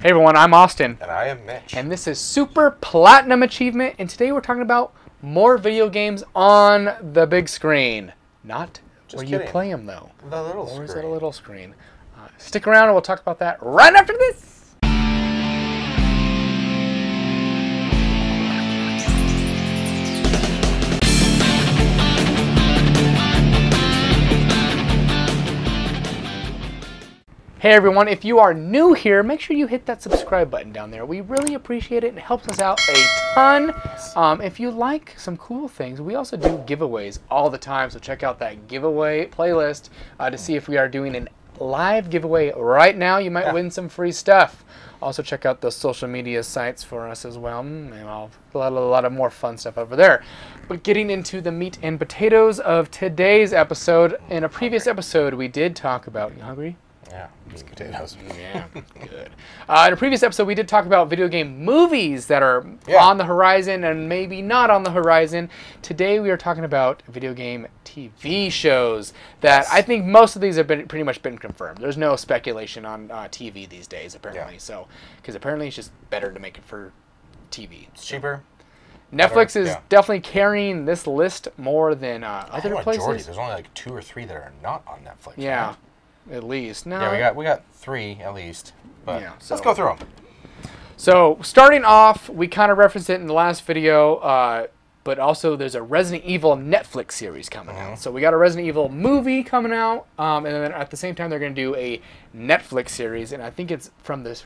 Hey everyone, I'm Austin. And I am Mitch. And this is Super Platinum Achievement, and today we're talking about more video games on the big screen. Not Just where kidding. you play them, though. The little Or screen. is it a little screen? Stick around and we'll talk about that right after this. Hey everyone, if you are new here, make sure you hit that subscribe button down there. We really appreciate it and it helps us out a ton. If you like some cool things, we also do giveaways all the time, so check out that giveaway playlist to see if we are doing a live giveaway right now. You might win some free stuff. Also check out the social media sites for us as well. And a lot of more fun stuff over there. But getting into the meat and potatoes of today's episode, in a previous episode we did talk about, you hungry? Yeah, meat and potatoes. Yeah, good. In a previous episode, we did talk about video game movies that are on the horizon and maybe not on the horizon. Today, we are talking about video game TV shows that I think most of these have been pretty much been confirmed. There's no speculation on TV these days, apparently. Yeah. So, because apparently it's just better to make it for TV. It's cheaper. Netflix is definitely carrying this list more than other places. Majority. There's only like 2 or 3 that are not on Netflix. Yeah. Right? At least. No. Yeah, we got 3 at least. But so let's go through them. So starting off, we kind of referenced it in the last video, but also there's a Resident Evil Netflix series coming out. So we got a Resident Evil movie coming out, and then at the same time they're going to do a Netflix series, and I think it's from this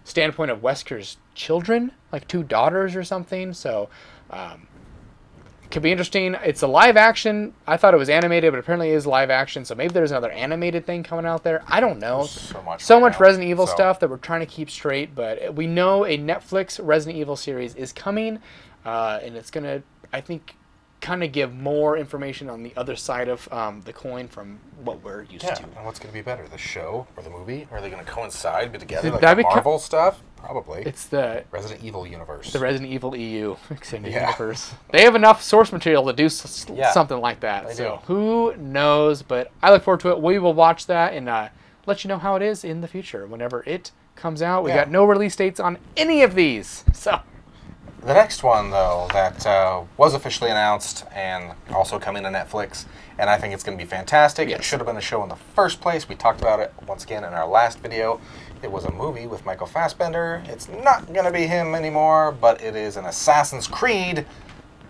standpoint of Wesker's children, like 2 daughters or something. So could be interesting. It's a live action. I thought it was animated, but apparently it is live action. So maybe there's another animated thing coming out there. I don't know. There's so much Resident Evil stuff that we're trying to keep straight. But we know a Netflix Resident Evil series is coming, and it's gonna, I think, kind of give more information on the other side of the coin from what we're used to. And what's going to be better, the show or the movie? Are they going to coincide, be together, like That'd the be Marvel stuff? Probably. It's the Resident Evil universe. The Resident Evil EU extended universe. They have enough source material to do something like that. They So do. who knows? But I look forward to it. We will watch that and let you know how it is in the future whenever it comes out. We got no release dates on any of these. So the next one, though, that was officially announced and also coming to Netflix, and I think it's going to be fantastic. It should have been a show in the first place. We talked about it once again in our last video. It was a movie with Michael Fassbender. It's not going to be him anymore, but it is an Assassin's Creed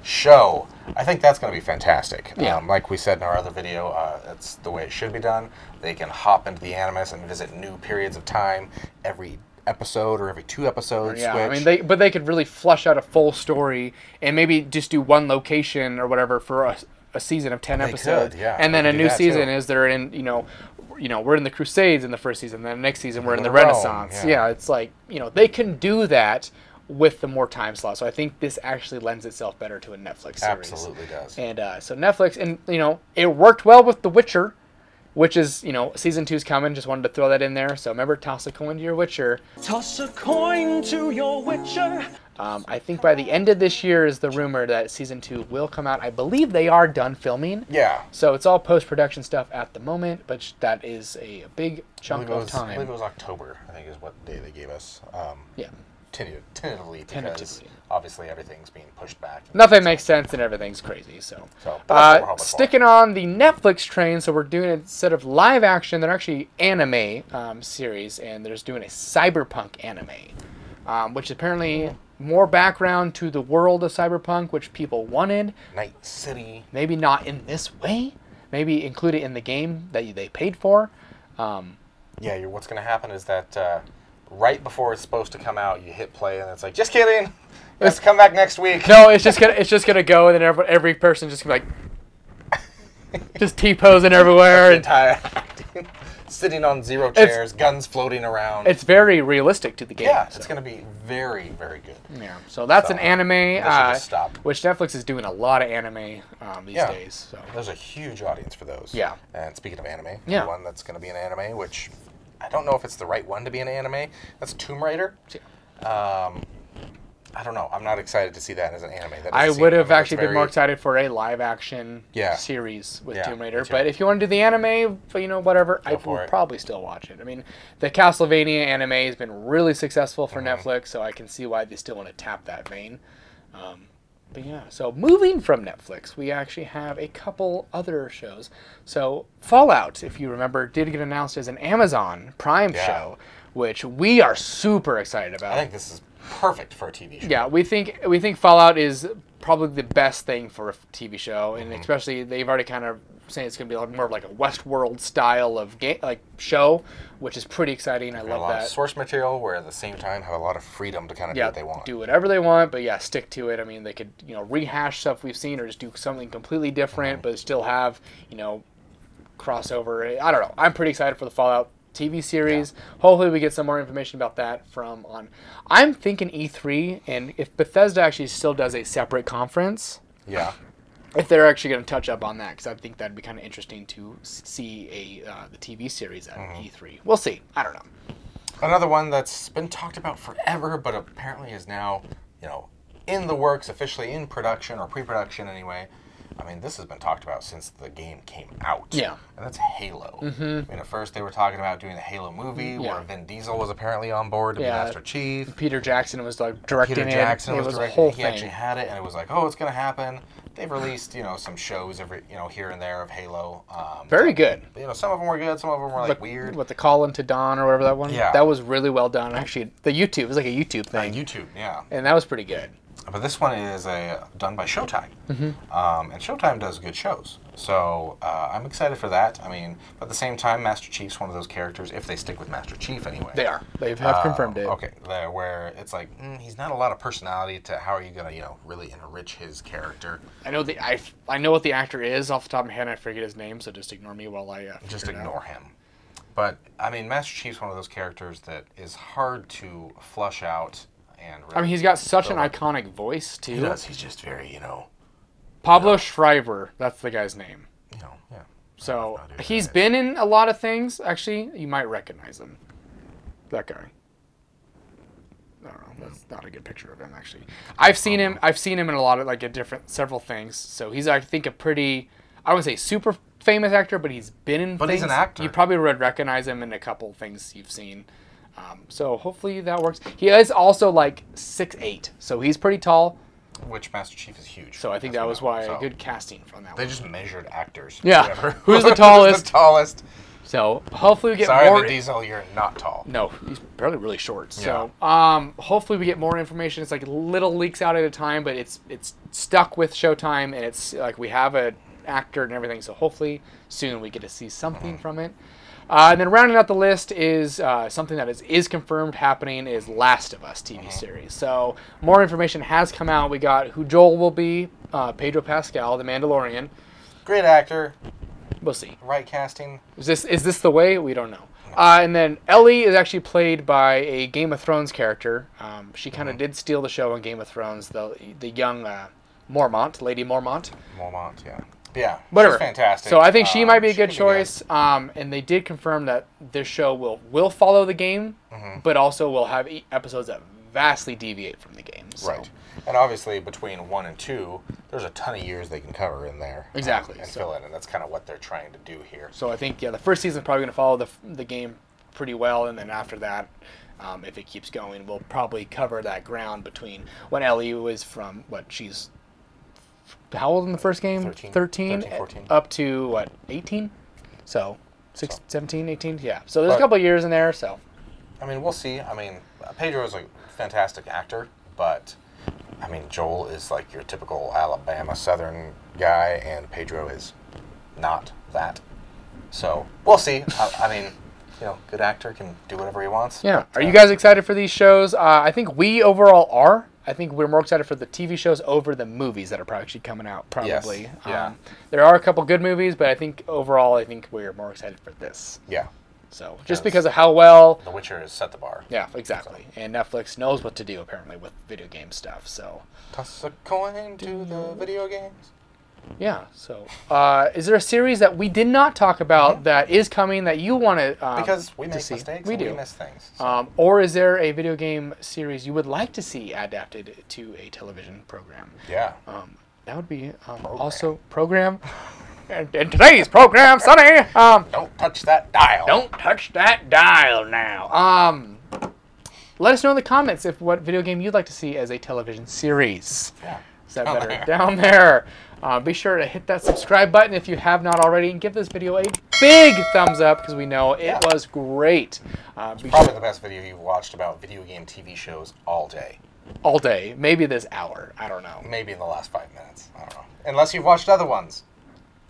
show. I think that's going to be fantastic. Like we said in our other video, it's the way it should be done. They can hop into the Animus and visit new periods of time every episode or every 2 episodes. Yeah, I mean, they could really flush out a full story and maybe just do one location or whatever for a season of 10 episodes. And then a new season is they're in, we're in the Crusades in the first season, then the next season we're in the Renaissance. Yeah, it's like, they can do that with the more time slot. So I think this actually lends itself better to a Netflix series. Absolutely does. And so Netflix, and it worked well with The Witcher, which is, season 2's coming. Just wanted to throw that in there. So remember, toss a coin to your Witcher. Toss a coin to your Witcher. I think by the end of this year is the rumor that season 2 will come out. I believe they are done filming. Yeah. So it's all post-production stuff at the moment, but that is a big chunk of time. I believe it was October, I think is what day they gave us. Tentatively, because obviously everything's being pushed back. Nothing makes sense and everything's crazy. So sticking on the Netflix train, so we're doing it instead of live action, they're actually anime series, and they're doing a cyberpunk anime, which apparently more background to the world of cyberpunk, which people wanted. Night City. Maybe not in this way. Maybe include it in the game that they paid for. What's going to happen is that right before it's supposed to come out, you hit play, and it's like, just kidding. Let's come back next week. No, it's just gonna go, and then every person just gonna be like, just T-posing everywhere. Entire acting. Sitting on 0 chairs, guns floating around. It's very realistic to the game. Yeah, it's going to be very, very good. Yeah, so that's an anime, which Netflix is doing a lot of anime these days. So there's a huge audience for those. Yeah. And speaking of anime, the one that's going to be an anime, which I don't know if it's the right one to be an anime. That's Tomb Raider. I don't know. I'm not excited to see that as an anime. That I doesn't would seem- have that's actually been very- more excited for a live action Yeah. series with Yeah, Tomb Raider. me too. But if you want to do the anime, you know, whatever, I for will it. probably still watch it. I mean, the Castlevania anime has been really successful for Netflix, so I can see why they still want to tap that vein. But yeah, so moving from Netflix, we actually have a couple other shows. So Fallout, if you remember, did get announced as an Amazon Prime Yeah. show, which we are super excited about. I think this is perfect for a TV show. Yeah, we think Fallout is probably the best thing for a TV show, and especially they've already kind of saying it's going to be like more of like a Westworld style of game, like show, which is pretty exciting. I A love lot of that. source material, where at the same time have a lot of freedom to kind of do Yeah, what they want. do whatever they want, but yeah, stick to it. I mean, they could rehash stuff we've seen or just do something completely different, but still have crossover. I don't know. I'm pretty excited for the Fallout TV series. Yeah. Hopefully we get some more information about that from on. I'm thinking E3, and if Bethesda actually still does a separate conference, Yeah. if they're actually going to touch up on that, because I think that'd be kind of interesting to see the TV series at E3. We'll see. I don't know. Another one that's been talked about forever, but apparently is now, in the works, officially in production or pre-production anyway. I mean, this has been talked about since the game came out. Yeah. And that's Halo. I mean, at first they were talking about doing a Halo movie where Vin Diesel was apparently on board to be Master Chief. Peter Jackson was like directing Peter it. Jackson It was a directing whole it. He thing. actually had it, and it was like, oh, it's going to happen. They've released, some shows every, here and there of Halo. Very good. Some of them were good. Some of them were like weird. What, the Call into Dawn or whatever that one? Yeah. That was really well done. Actually, it was like a YouTube thing. YouTube, yeah. And that was pretty good. But this one is done by Showtime. And Showtime does good shows. So I'm excited for that. I mean, but at the same time, Master Chief's one of those characters, if they stick with Master Chief anyway. They are. They have confirmed it. Okay, where it's like, he's not a lot of personality to how are you going to, really enrich his character. I know I know what the actor is off the top of my head, and I forget his name, so just ignore me while I Just figure it out. ignore him. But, I mean, Master Chief's one of those characters that is hard to flush out. And really, I mean, he's got such an iconic voice, too. He does. He's just very, Pablo Schreiber, that's the guy's name. yeah. So he's been in a lot of things. Actually, you might recognize him. That guy. I don't know. That's not a good picture of him, actually. I've seen him in a lot of several things. So he's, I think, I wouldn't say super famous actor, but he's been in things. But he's an actor. You probably would recognize him in a couple things you've seen. So hopefully that works. He is also like 6'8", so he's pretty tall. Which Master Chief is huge. So I think that was why good casting from that They one. just measured actors. Yeah. Who's the tallest? Who's the tallest? So hopefully we get Sorry, more. Vin Diesel, you're not tall. No, he's probably really short. Yeah. So hopefully we get more information. It's like little leaks out at a time, but it's stuck with Showtime, and it's like we have an actor and everything. So hopefully soon we get to see something from it. And then rounding out the list is something that is confirmed happening is Last of Us TV series. So more information has come out. We got who Joel will be, Pedro Pascal, the Mandalorian. Great actor. We'll see. Right casting. Is this the way? We don't know. And then Ellie is actually played by a Game of Thrones character. She kind of did steal the show in Game of Thrones, the young Mormont, Lady Mormont. Mormont, yeah. Yeah, Whatever. She's fantastic. So I think she might be a good could choice. And they did confirm that this show will follow the game, but also will have episodes that vastly deviate from the game. So. Right. And obviously between 1 and 2, there's a ton of years they can cover in there. Exactly. And fill in, and that's kind of what they're trying to do here. So I think, the first season is probably going to follow the game pretty well, and then after that, if it keeps going, we'll probably cover that ground between when Ellie was from, she's how old in the first game? 13 14. Up to, 18? So, 17, 18? Yeah. So there's a couple of years in there, so. I mean, we'll see. I mean, Pedro is a fantastic actor, but, I mean, Joel is like your typical Alabama Southern guy, and Pedro is not that. So, we'll see. I mean, good actor can do whatever he wants. Yeah. But, Are you guys excited for these shows? I think we overall are. I think we're more excited for the TV shows over the movies that are probably actually coming out, probably. Yes. Yeah. There are a couple good movies, but I think overall, we're more excited for this. Yeah. So, just because of how well... The Witcher has set the bar. Yeah, exactly. And Netflix knows what to do, apparently, with video game stuff, so... Toss a coin to the video games. Yeah. So, is there a series that we did not talk about that is coming that you want to? Because we make see? mistakes. We and do. We miss things. So. Or is there a video game series you would like to see adapted to a television program? Yeah. That would be also program. And in today's program, Sonny, Don't touch that dial. don't touch that dial now. Let us know in the comments if what video game you'd like to see as a television series. Yeah. Is that Down better? there. Down there. Be sure to hit that subscribe button if you have not already, and give this video a big thumbs up because we know it was great. Probably the best video you've watched about video game TV shows all day. All day, maybe this hour. I don't know. Maybe in the last 5 minutes. I don't know. Unless you've watched other ones.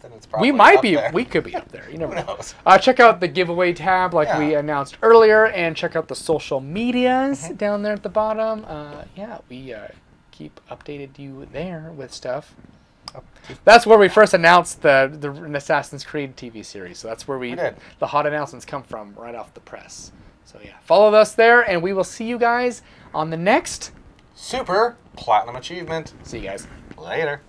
Then it's probably We might up be. there. We could be up there. You never Who know. knows? Check out the giveaway tab, like we announced earlier, and check out the social medias down there at the bottom. Yeah, we keep updated you there with stuff. That's where we first announced the Assassin's Creed TV series. So that's where We did. the hot announcements come from, right off the press. So yeah, follow us there, and we will see you guys on the next. Super Platinum Achievement. See you guys. Later.